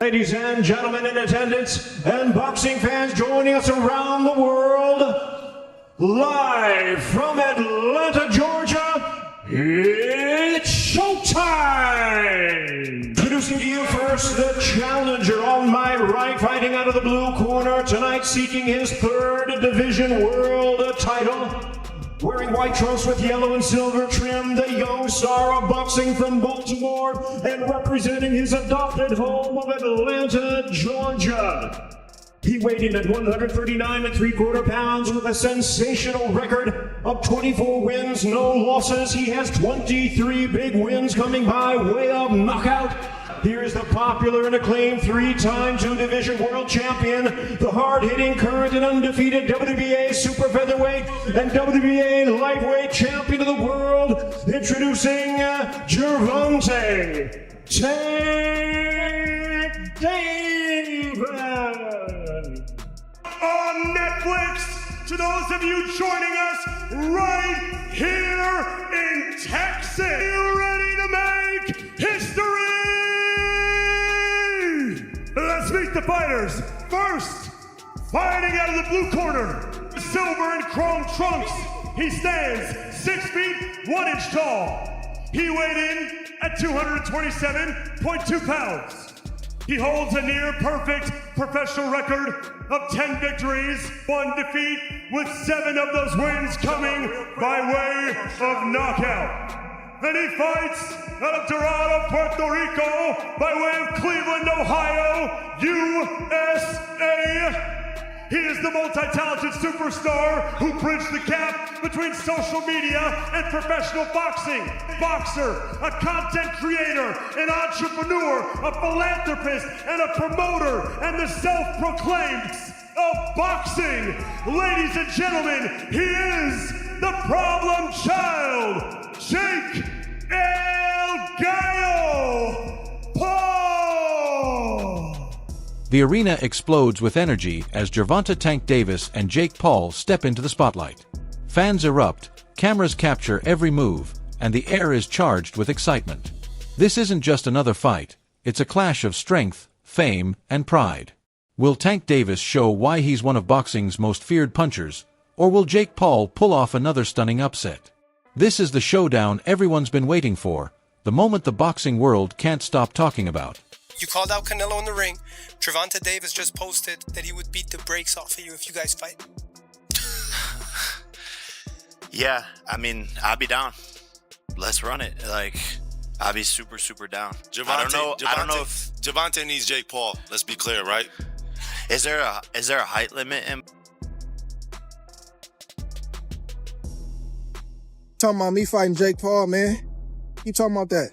Ladies and gentlemen in attendance and boxing fans joining us around the world, live from Atlanta, Georgia, it's showtime! Introducing to you first the challenger on my right, fighting out of the blue corner tonight, seeking his third division world title. Wearing white trunks with yellow and silver trim, the young star of boxing from Baltimore and representing his adopted home of Atlanta, Georgia. He weighed in at 139 3/4 pounds with a sensational record of 24 wins, no losses. He has 23 big wins coming by way of knockout. Here's the popular and acclaimed three-time two-division world champion, the hard-hitting, current and undefeated WBA super featherweight and WBA lightweight champion of the world, introducing Gervonta Tank Davis. On Netflix, to those of you joining us right here in Texas, you ready to make history? Let's meet the fighters. First, fighting out of the blue corner, silver and chrome trunks. He stands 6 feet 1 inch tall. He weighed in at 227.2 pounds. He holds a near perfect professional record of 10 victories, 1 defeat, with 7 of those wins coming by way of knockout. Then he fights out of Dorado, Puerto Rico, by way of Cleveland, Ohio, USA. He is the multi-talented superstar who bridged the gap between social media and professional boxing. Boxer, a content creator, an entrepreneur, a philanthropist, and a promoter, and the self-proclaimed of boxing. Ladies and gentlemen, he is the problem child, Jake El Gallo Paul. The arena explodes with energy as Gervonta Tank Davis and Jake Paul step into the spotlight. Fans erupt, cameras capture every move, and the air is charged with excitement. This isn't just another fight, it's a clash of strength, fame, and pride. Will Tank Davis show why he's one of boxing's most feared punchers, or will Jake Paul pull off another stunning upset? This is the showdown everyone's been waiting for, the moment the boxing world can't stop talking about. You called out Canelo in the ring. Gervonta Davis just posted that he would beat the brakes off of you if you guys fight. Yeah, I mean, I'll be down. Let's run it. Like, I'll be super, super down. I don't know if Gervonta needs Jake Paul. Let's be clear, right? Is there a height limit in? Talking about me fighting Jake Paul, man. Keep talking about that.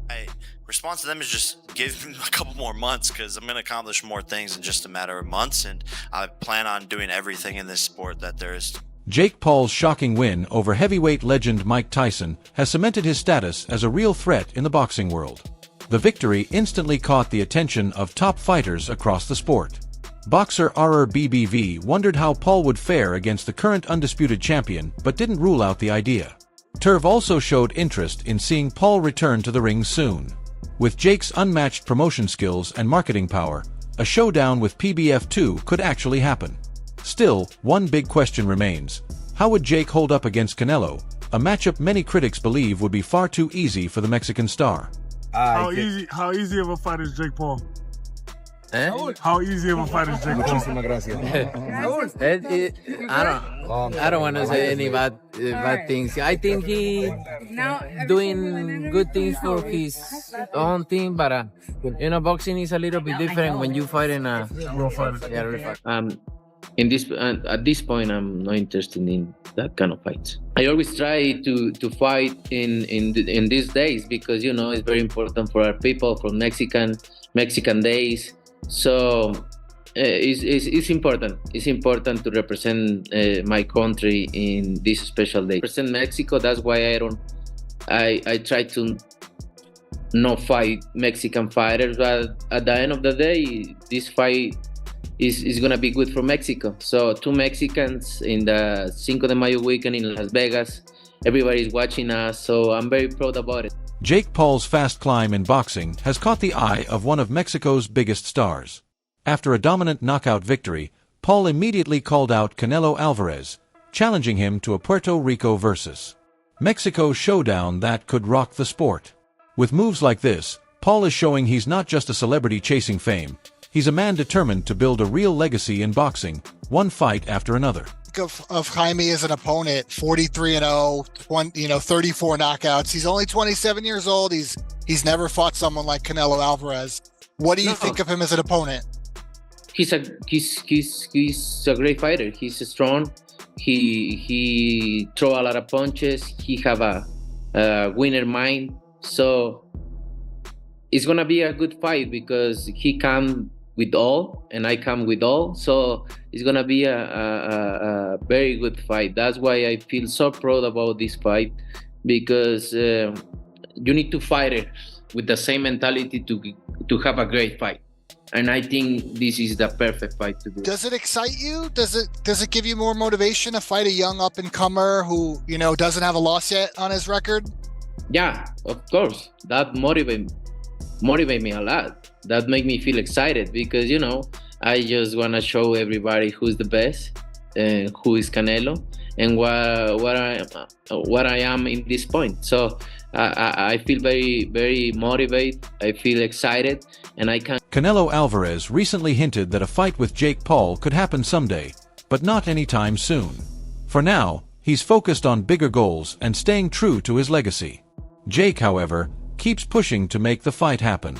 My response to them is just give me a couple more months, because I'm going to accomplish more things in just a matter of months, and I plan on doing everything in this sport that there is. Jake Paul's shocking win over heavyweight legend Mike Tyson has cemented his status as a real threat in the boxing world. The victory instantly caught the attention of top fighters across the sport. Boxer RRBBV wondered how Paul would fare against the current undisputed champion, but didn't rule out the idea. Turv also showed interest in seeing Paul return to the ring soon. With Jake's unmatched promotion skills and marketing power, a showdown with PBF2 could actually happen. Still, one big question remains. How would Jake hold up against Canelo, a matchup many critics believe would be far too easy for the Mexican star? How easy of a fight is Jake Paul? How easy of a fight is Jake Paul? I don't want to say any bad things. I think he doing good things for his own team, but boxing is a little bit different when you fight in a Real fighter. yeah, real fight. At this point, I'm not interested in that kind of fights. I always try to fight in these days because it's very important for our people from Mexican days. So it's important. It's important to represent my country in this special day. Represent Mexico. That's why I try to not fight Mexican fighters. But at the end of the day, this fight is gonna be good for Mexico. So 2 Mexicans in the Cinco de Mayo weekend in Las Vegas. Everybody's watching us. So I'm very proud about it. Jake Paul's fast climb in boxing has caught the eye of one of Mexico's biggest stars. After a dominant knockout victory, Paul immediately called out Canelo Alvarez, challenging him to a Puerto Rico versus Mexico showdown that could rock the sport. With moves like this, Paul is showing he's not just a celebrity chasing fame, he's a man determined to build a real legacy in boxing, one fight after another. Of Jaime as an opponent, 43-0, 34 knockouts. He's only 27 years old. He's never fought someone like Canelo Alvarez. What do you think of him as an opponent? He's a great fighter. He's strong. He throw a lot of punches. He have a winner mind. So it's gonna be a good fight because he come with all and I come with all. So it's gonna be a very good fight. That's why I feel so proud about this fight, because you need to fight it with the same mentality to have a great fight. And I think this is the perfect fight to do. Does it excite you? Does it give you more motivation to fight a young up and comer who, doesn't have a loss yet on his record? Yeah, of course. That motivate me a lot. That make me feel excited because, I just want to show everybody who's the best and who is Canelo and what I am in this point. So I feel very, very motivated. I feel excited and I can. Canelo Alvarez recently hinted that a fight with Jake Paul could happen someday, but not anytime soon. For now, he's focused on bigger goals and staying true to his legacy. Jake, however, keeps pushing to make the fight happen.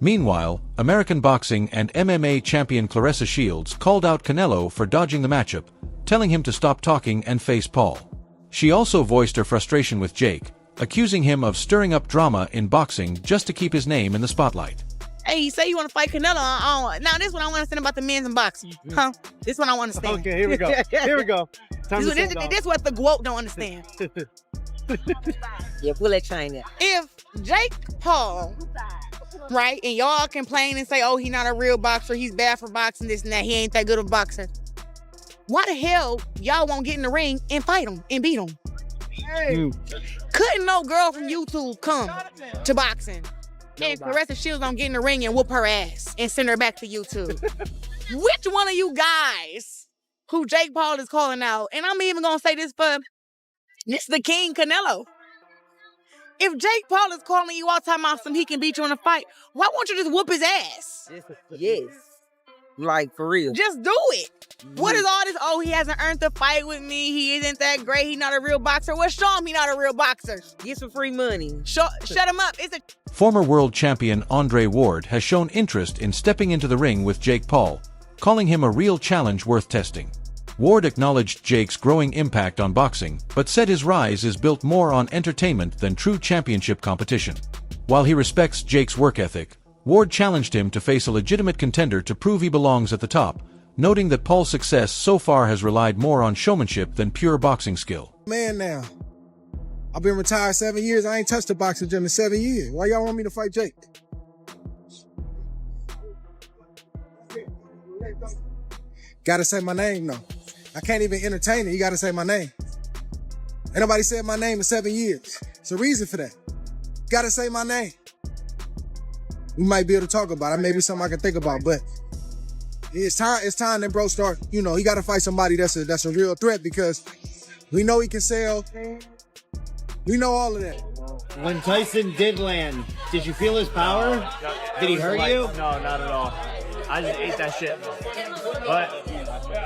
Meanwhile, American boxing and MMA champion Claressa Shields called out Canelo for dodging the matchup, telling him to stop talking and face Paul. She also voiced her frustration with Jake, accusing him of stirring up drama in boxing just to keep his name in the spotlight. Hey, you say you want to fight Canelo. Now, this one I want to understand about the men's in boxing. Huh? This one I want to understand. Okay, here we go. Here we go. This what the GWOT don't understand. Yeah, we'll let China. If Jake Paul, right, and y'all complain and say, oh, he's not a real boxer, he's bad for boxing, this and that, he ain't that good of a boxer, why the hell y'all won't get in the ring and fight him and beat him? Couldn't no girl from YouTube come to boxing and Claressa Shields don't get in the ring and whoop her ass and send her back to YouTube? Which one of you guys who Jake Paul is calling out, and I'm even gonna say this for the King Canelo, if Jake Paul is calling you all time out he can beat you in a fight, why won't you just whoop his ass? Yes. Like, for real. Just do it. What is all this? Oh, he hasn't earned the fight with me. He isn't that great. He's not a real boxer. Well, show him he's not a real boxer. Get some free money. Shut him up. Former world champion Andre Ward has shown interest in stepping into the ring with Jake Paul, calling him a real challenge worth testing. Ward acknowledged Jake's growing impact on boxing, but said his rise is built more on entertainment than true championship competition. While he respects Jake's work ethic, Ward challenged him to face a legitimate contender to prove he belongs at the top, noting that Paul's success so far has relied more on showmanship than pure boxing skill. Man, now, I've been retired 7 years. I ain't touched a boxing gym in 7 years. Why y'all want me to fight Jake? Gotta say my name, though. I can't even entertain it. You gotta say my name. Ain't nobody said my name in 7 years. It's a reason for that. Gotta say my name. We might be able to talk about it. Maybe something I can think about, but it's time that bro start, he gotta fight somebody that's a real threat, because we know he can sell. We know all of that. When Tyson did land, did you feel his power? Did he hurt you? No, not at all. I just ate that shit. But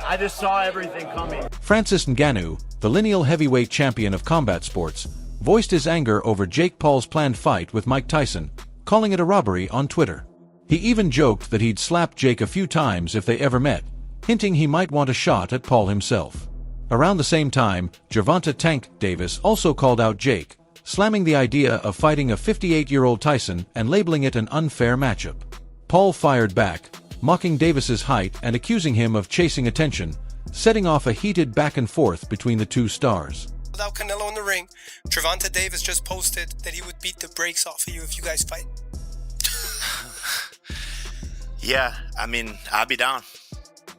I just saw everything coming. Francis Ngannou, the lineal heavyweight champion of combat sports, voiced his anger over Jake Paul's planned fight with Mike Tyson, calling it a robbery on Twitter. He even joked that he'd slap Jake a few times if they ever met, hinting he might want a shot at Paul himself. Around the same time, Gervonta Tank Davis also called out Jake, slamming the idea of fighting a 58-year-old Tyson and labeling it an unfair matchup. Paul fired back, mocking Davis's height and accusing him of chasing attention, setting off a heated back and forth between the two stars. Without Canelo in the ring, Gervonta Davis just posted that he would beat the brakes off of you if you guys fight. Yeah, I mean, I'll be down.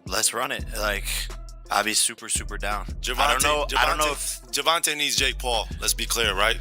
Let's run it. I'll be super, super down. I don't know if Gervonta needs Jake Paul. Let's be clear, right?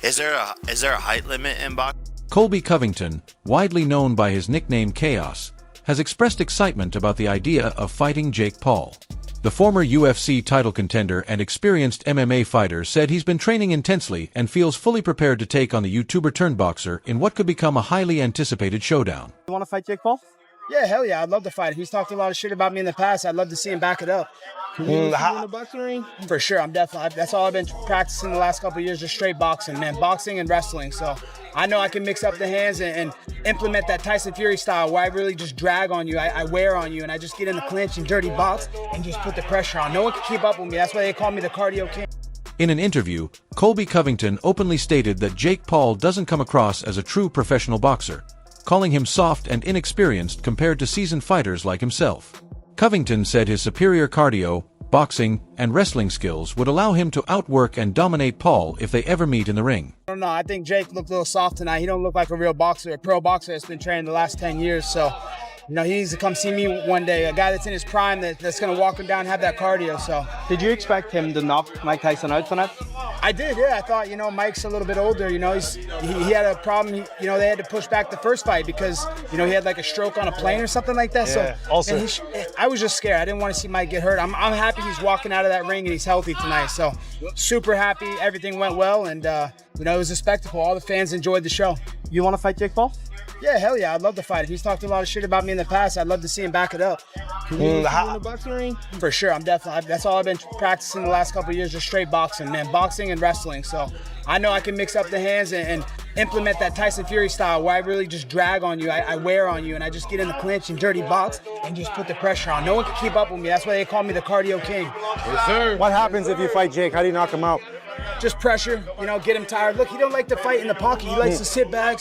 Is there a height limit in boxing? Colby Covington, widely known by his nickname Chaos, has expressed excitement about the idea of fighting Jake Paul. The former UFC title contender and experienced MMA fighter said he's been training intensely and feels fully prepared to take on the YouTuber-turned-boxer in what could become a highly anticipated showdown. You want to fight Jake Paul? Yeah, hell yeah, I'd love to fight him. He's talked a lot of shit about me in the past. I'd love to see him back it up. Can you see you in the boxing ring? For sure, that's all I've been practicing the last couple of years, just straight boxing, man. Boxing and wrestling. So I know I can mix up the hands and implement that Tyson Fury style where I really just drag on you, I wear on you, and I just get in the clinch and dirty box and just put the pressure on. No one can keep up with me. That's why they call me the cardio king. In an interview, Colby Covington openly stated that Jake Paul doesn't come across as a true professional boxer, calling him soft and inexperienced compared to seasoned fighters like himself. Covington said his superior cardio, boxing, and wrestling skills would allow him to outwork and dominate Paul if they ever meet in the ring. I don't know. I think Jake looked a little soft tonight. He don't look like a real boxer, a pro boxer that's been training the last 10 years. So, he needs to come see me one day. A guy that's in his prime that's going to walk him down and have that cardio. So, did you expect him to knock Mike Tyson out tonight? I did, yeah. I thought, Mike's a little bit older. He had a problem. They had to push back the first fight because, he had like a stroke on a plane or something like that. Yeah, so, also. I was just scared. I didn't want to see Mike get hurt. I'm happy he's walking out of that ring and he's healthy tonight. So, super happy. Everything went well, and it was a spectacle. All the fans enjoyed the show. You want to fight Jake Paul? Yeah, hell yeah, I'd love to fight him. He's talked a lot of shit about me in the past. I'd love to see him back it up. Can you see you in the boxing ring? For sure, that's all I've been practicing the last couple of years, just straight boxing, man. Boxing and wrestling. So I know I can mix up the hands and implement that Tyson Fury style where I really just drag on you, I wear on you, and I just get in the clinch and dirty box and just put the pressure on. No one can keep up with me. That's why they call me the cardio king. Yes, sir. What happens if you fight Jake? How do you knock him out? Just pressure, get him tired. Look, he don't like to fight in the pocket. He likes to sit back,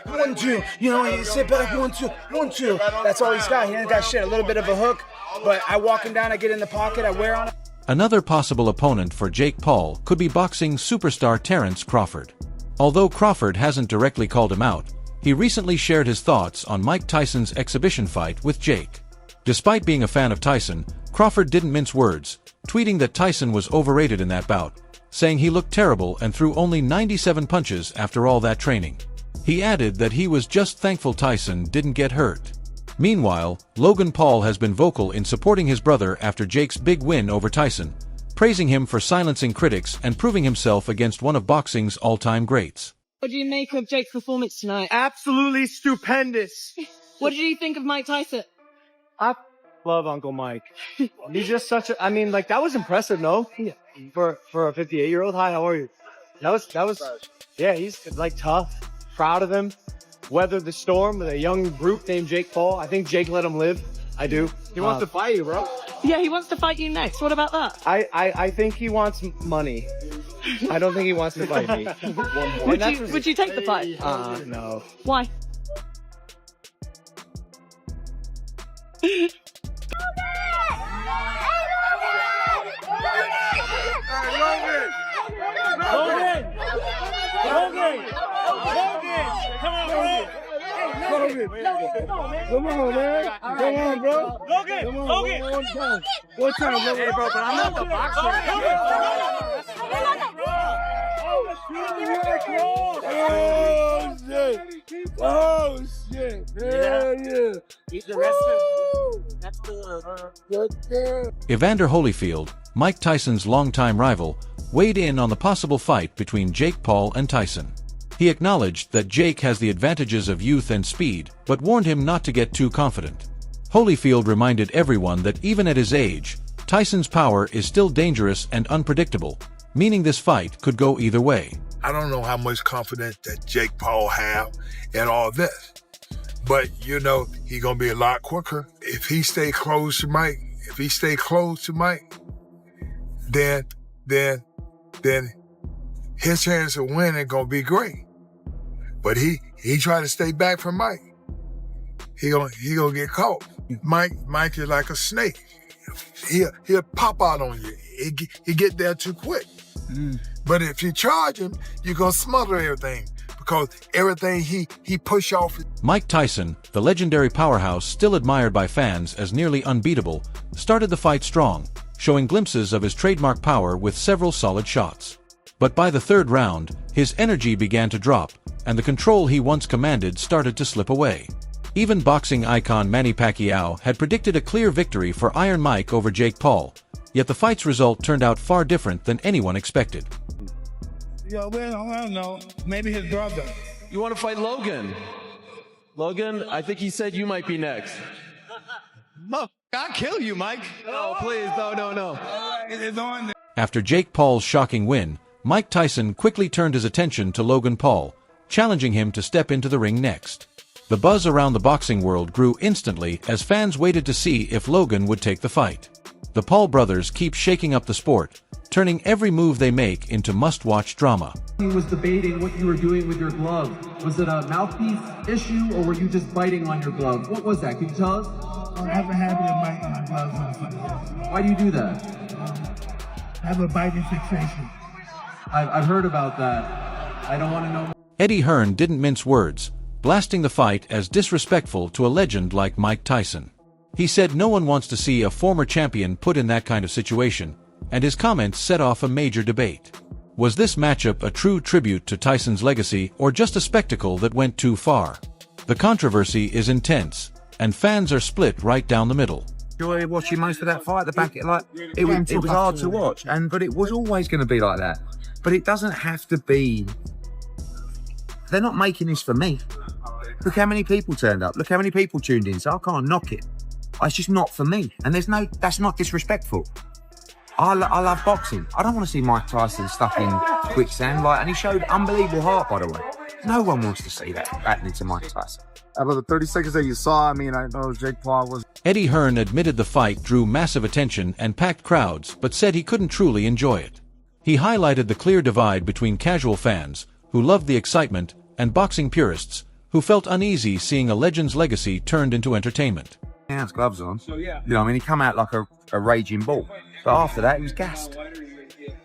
1, 2. He sit back, 1, 2, 1, 2. That's all he's got. He ain't got shit. A little bit of a hook, but I walk him down, I get in the pocket, I wear on him. Another possible opponent for Jake Paul could be boxing superstar Terrence Crawford. Although Crawford hasn't directly called him out, he recently shared his thoughts on Mike Tyson's exhibition fight with Jake. Despite being a fan of Tyson, Crawford didn't mince words, tweeting that Tyson was overrated in that bout, saying he looked terrible and threw only 97 punches after all that training. He added that he was just thankful Tyson didn't get hurt. Meanwhile, Logan Paul has been vocal in supporting his brother after Jake's big win over Tyson, praising him for silencing critics and proving himself against one of boxing's all-time greats. What do you make of Jake's performance tonight? Absolutely stupendous. What did you think of Mike Tyson? I love Uncle Mike. He's just such a, that was impressive, no? For a 58-year-old. Hi, how are you? That was, yeah, he's tough, proud of him, weathered the storm with a young brute named Jake Paul. I think Jake let him live. I do. He wants to fight you, bro. Yeah, he wants to fight you next. What about that? I think he wants money. I don't think he wants to fight me. Would you take the fight? No. Why? Come on, man. Come on, bro. Logan. One time, bro. Hey, bro, but I'm not the boxer. Oh, shit. Yeah. Keep the rest That's good. Evander Holyfield, Mike Tyson's longtime rival, weighed in on the possible fight between Jake Paul and Tyson. He acknowledged that Jake has the advantages of youth and speed, but warned him not to get too confident. Holyfield reminded everyone that even at his age, Tyson's power is still dangerous and unpredictable, meaning this fight could go either way. I don't know how much confidence that Jake Paul have in all this, but he's gonna be a lot quicker. If he stay close to Mike, then his chance of winning gonna be great. But he try to stay back from Mike, he gonna get caught. Mike is like a snake. He'll pop out on you. He get there too quick. But if you charge him, you're gonna smother everything because everything he push off. Mike Tyson, the legendary powerhouse still admired by fans as nearly unbeatable, started the fight strong, showing glimpses of his trademark power with several solid shots. But by the third round, his energy began to drop, and the control he once commanded started to slip away. Even boxing icon Manny Pacquiao had predicted a clear victory for Iron Mike over Jake Paul, yet the fight's result turned out far different than anyone expected. Yeah, well, I don't know. Maybe his brother. You want to fight Logan? Logan, I think he said you might be next. Look, I'll kill you, Mike. No, please, no. After Jake Paul's shocking win, Mike Tyson quickly turned his attention to Logan Paul, challenging him to step into the ring next. The buzz around the boxing world grew instantly as fans waited to see if Logan would take the fight. The Paul brothers keep shaking up the sport, turning every move they make into must-watch drama. He was debating what you were doing with your glove. Was it a mouthpiece issue, or were you just biting on your glove? What was that? Can you tell us? I have a habit of biting my gloves on the fight. Why do you do that? I have a biting fixation. I've heard about that. I don't want to know. Eddie Hearn didn't mince words, blasting the fight as disrespectful to a legend like Mike Tyson. He said no one wants to see a former champion put in that kind of situation, and his comments set off a major debate. Was this matchup a true tribute to Tyson's legacy or just a spectacle that went too far? The controversy is intense, and fans are split right down the middle. Enjoy watching most of that fight. It was hard to watch, but it was always going to be like that. But it doesn't have to be. They're not making this for me. Look how many people turned up. Look how many people tuned in. So I can't knock it. It's just not for me. And that's not disrespectful. I love boxing. I don't want to see Mike Tyson stuck in quicksand. And he showed unbelievable heart, by the way. No one wants to see that happening to Mike Tyson. About the 30 seconds that you saw, I know Jake Paul was... Eddie Hearn admitted the fight drew massive attention and packed crowds, but said he couldn't truly enjoy it. He highlighted the clear divide between casual fans, who loved the excitement, and boxing purists, who felt uneasy seeing a legend's legacy turned into entertainment. He has gloves on. He come out like a raging bull. But after that, he was gassed.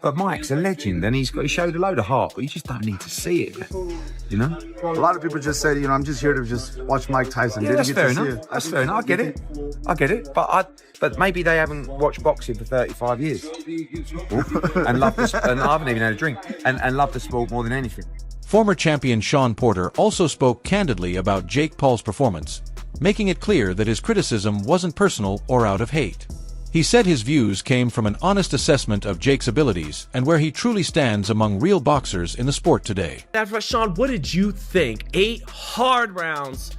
But Mike's a legend, and he showed a load of heart, but you just don't need to see it, A lot of people just said, I'm just here to just watch Mike Tyson. Yeah, that's fair enough. That's fair enough. I get it. But maybe they haven't watched boxing for 35 years. and I haven't even had a drink. And love the sport more than anything. Former champion Shawn Porter also spoke candidly about Jake Paul's performance, making it clear that his criticism wasn't personal or out of hate. He said his views came from an honest assessment of Jake's abilities and where he truly stands among real boxers in the sport today. After Shawn, what did you think? 8 hard rounds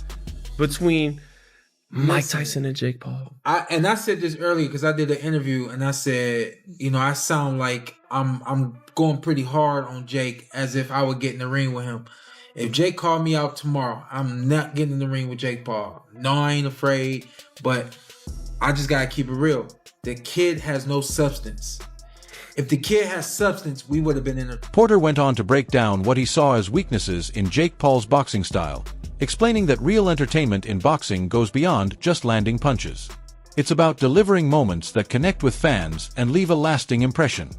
between Mike Tyson and Jake Paul. I said this earlier because I did an interview and I said, I sound like I'm going pretty hard on Jake as if I would get in the ring with him. If Jake called me out tomorrow, I'm not getting in the ring with Jake Paul. No, I ain't afraid, but I just gotta keep it real. The kid has no substance. If the kid has substance, we would have been in a... Porter went on to break down what he saw as weaknesses in Jake Paul's boxing style, explaining that real entertainment in boxing goes beyond just landing punches. It's about delivering moments that connect with fans and leave a lasting impression.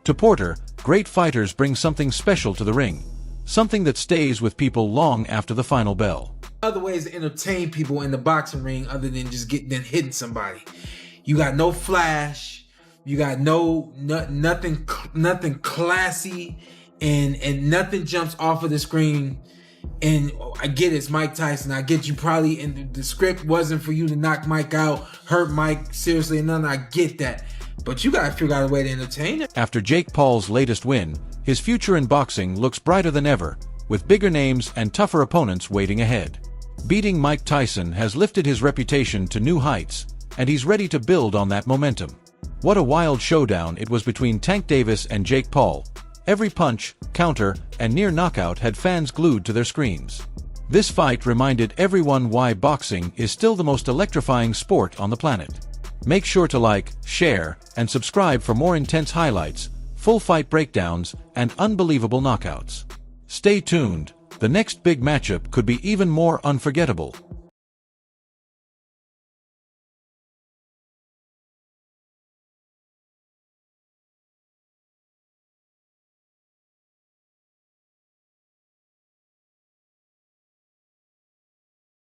To Porter, great fighters bring something special to the ring, something that stays with people long after the final bell. Other ways to entertain people in the boxing ring other than just hitting somebody. You got no flash, you got nothing classy, and nothing jumps off of the screen. And I get it's Mike Tyson. I get you probably, and the script wasn't for you to knock Mike out, hurt Mike seriously, and none. I get that. But you gotta figure out a way to entertain it. After Jake Paul's latest win, his future in boxing looks brighter than ever, with bigger names and tougher opponents waiting ahead. Beating Mike Tyson has lifted his reputation to new heights, and he's ready to build on that momentum. What a wild showdown it was between Tank Davis and Jake Paul. Every punch, counter, and near knockout had fans glued to their screens. This fight reminded everyone why boxing is still the most electrifying sport on the planet. Make sure to like, share, and subscribe for more intense highlights, full fight breakdowns, and unbelievable knockouts. Stay tuned, the next big matchup could be even more unforgettable.